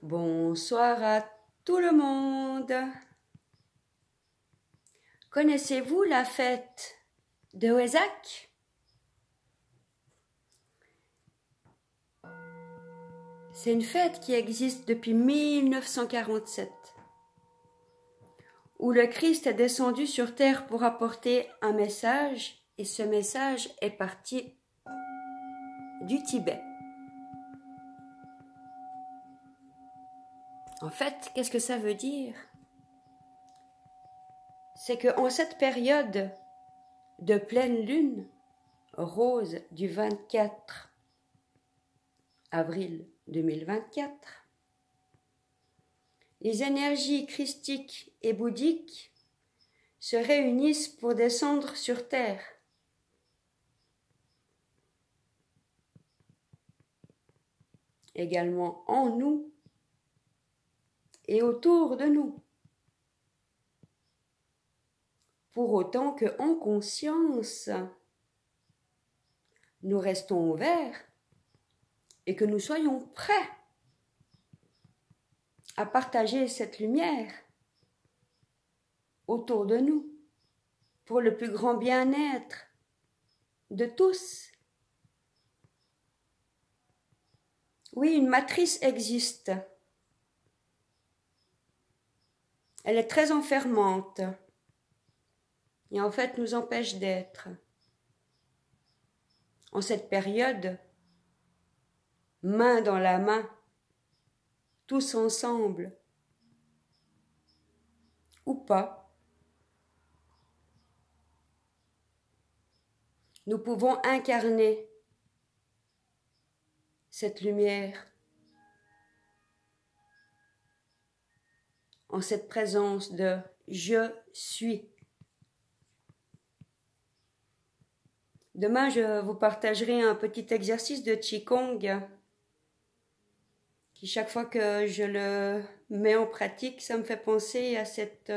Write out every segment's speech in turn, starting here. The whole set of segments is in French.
Bonsoir à tout le monde. Connaissez-vous la fête de Wesak? C'est une fête qui existe depuis 1947, où le Christ est descendu sur terre pour apporter un message, et ce message est parti du Tibet. En fait, qu'est-ce que ça veut dire? C'est qu'en cette période de pleine lune rose du 24 avril 2024, les énergies christiques et bouddhiques se réunissent pour descendre sur terre. Également en nous et autour de nous. Pour autant que, en conscience, nous restons ouverts et que nous soyons prêts à partager cette lumière autour de nous pour le plus grand bien-être de tous. Oui, une matrice existe. Elle est très enfermante et en fait nous empêche d'être. En cette période, main dans la main, tous ensemble, ou pas, nous pouvons incarner cette lumière en cette présence de « je suis ». Demain, je vous partagerai un petit exercice de Qigong qui, chaque fois que je le mets en pratique, ça me fait penser à cette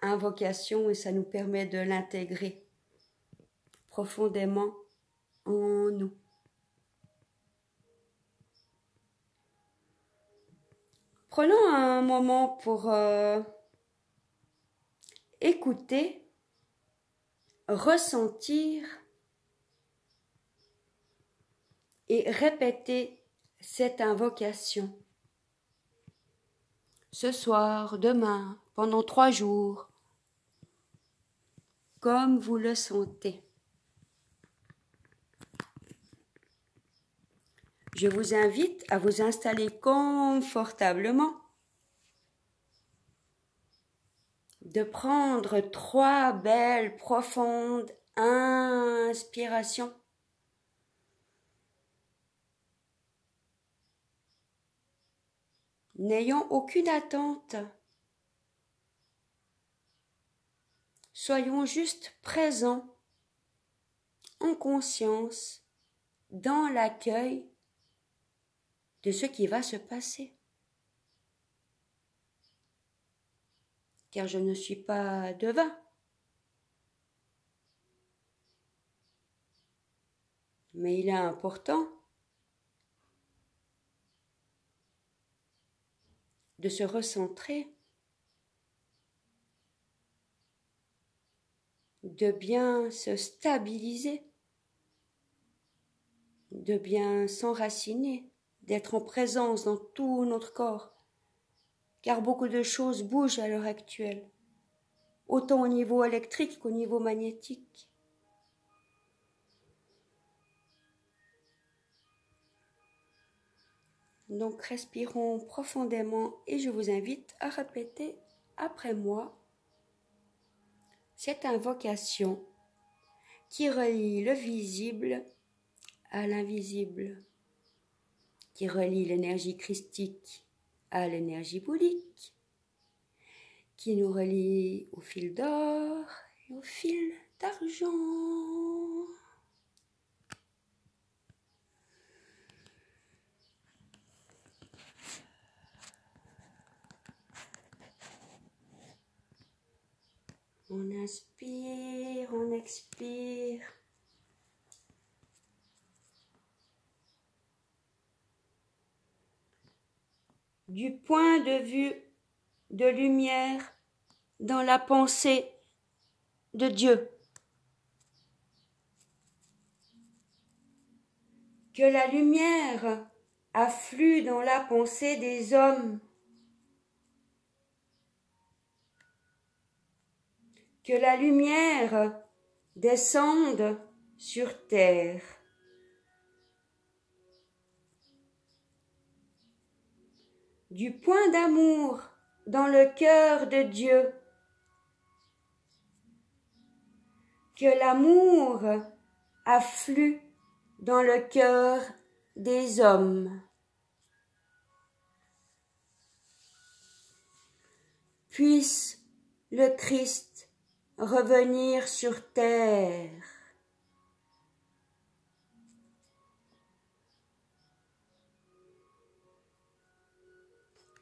invocation et ça nous permet de l'intégrer profondément en nous. Prenons un moment pour écouter, ressentir et répéter cette invocation. Ce soir, demain, pendant 3 jours, comme vous le sentez. Je vous invite à vous installer confortablement, de prendre 3 belles, profondes inspirations. N'ayant aucune attente, soyons juste présents, en conscience, dans l'accueil de ce qui va se passer. Car je ne suis pas devin. Mais il est important de se recentrer, de bien se stabiliser, de bien s'enraciner, d'être en présence dans tout notre corps, car beaucoup de choses bougent à l'heure actuelle, autant au niveau électrique qu'au niveau magnétique. Donc respirons profondément et je vous invite à répéter après moi cette invocation qui relie le visible à l'invisible, qui relie l'énergie christique à l'énergie bouddhique, qui nous relie au fil d'or et au fil d'argent. On inspire, on expire. du point de vue de lumière dans la pensée de Dieu. Que la lumière afflue dans la pensée des hommes. Que la lumière descende sur terre. Du point d'amour dans le cœur de Dieu. Que l'amour afflue dans le cœur des hommes. Puisse le Christ revenir sur terre.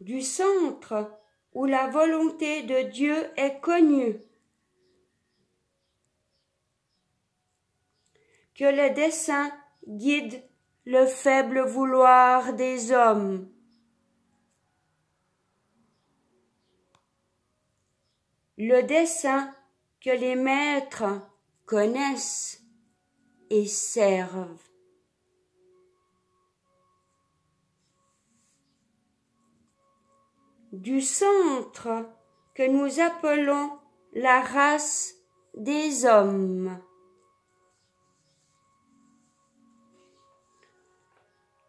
Du centre où la volonté de Dieu est connue. Que le dessein guide le faible vouloir des hommes. Le dessein que les maîtres connaissent et servent. Du centre que nous appelons la race des hommes.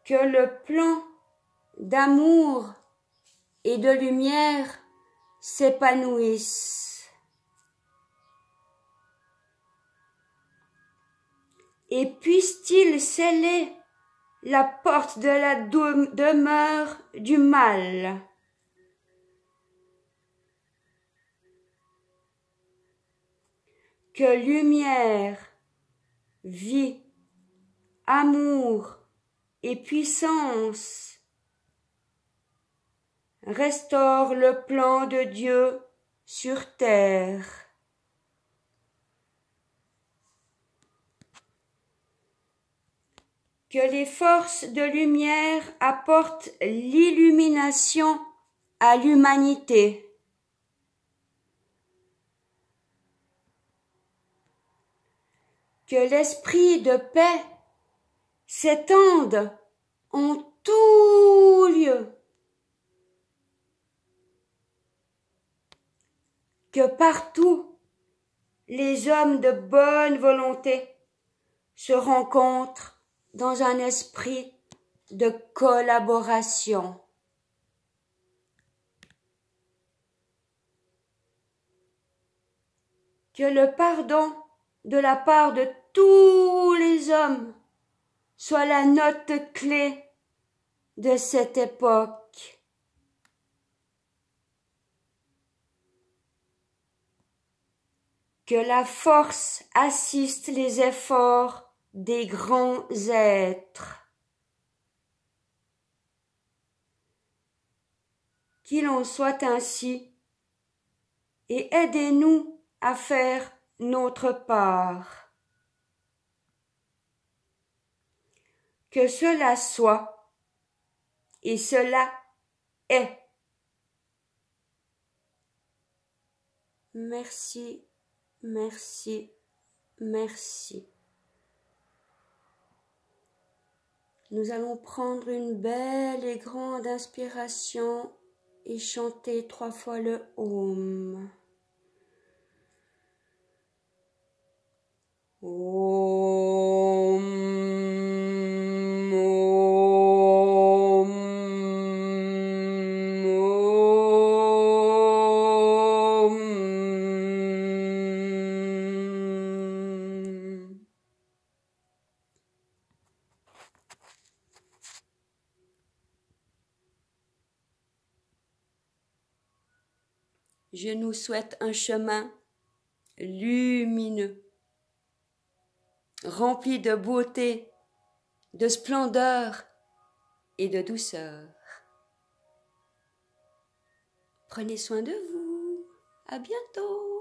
Que le plan d'amour et de lumière s'épanouisse. Et puisse-t-il sceller la porte de la demeure du mal. Que lumière, vie, amour et puissance restaurent le plan de Dieu sur terre. Que les forces de lumière apportent l'illumination à l'humanité. Que l'esprit de paix s'étende en tout lieu. Que partout les hommes de bonne volonté se rencontrent dans un esprit de collaboration. Que le pardon de la part de tous les hommes soit la note clé de cette époque. Que la force assiste les efforts des grands êtres. Qu'il en soit ainsi, et aidez-nous à faire notre part. Que cela soit, et cela est. Merci, merci, merci. Nous allons prendre une belle et grande inspiration et chanter 3 fois le Om. Om, Om, Om. Je nous souhaite un chemin lumineux, rempli de beauté, de splendeur et de douceur. Prenez soin de vous. À bientôt.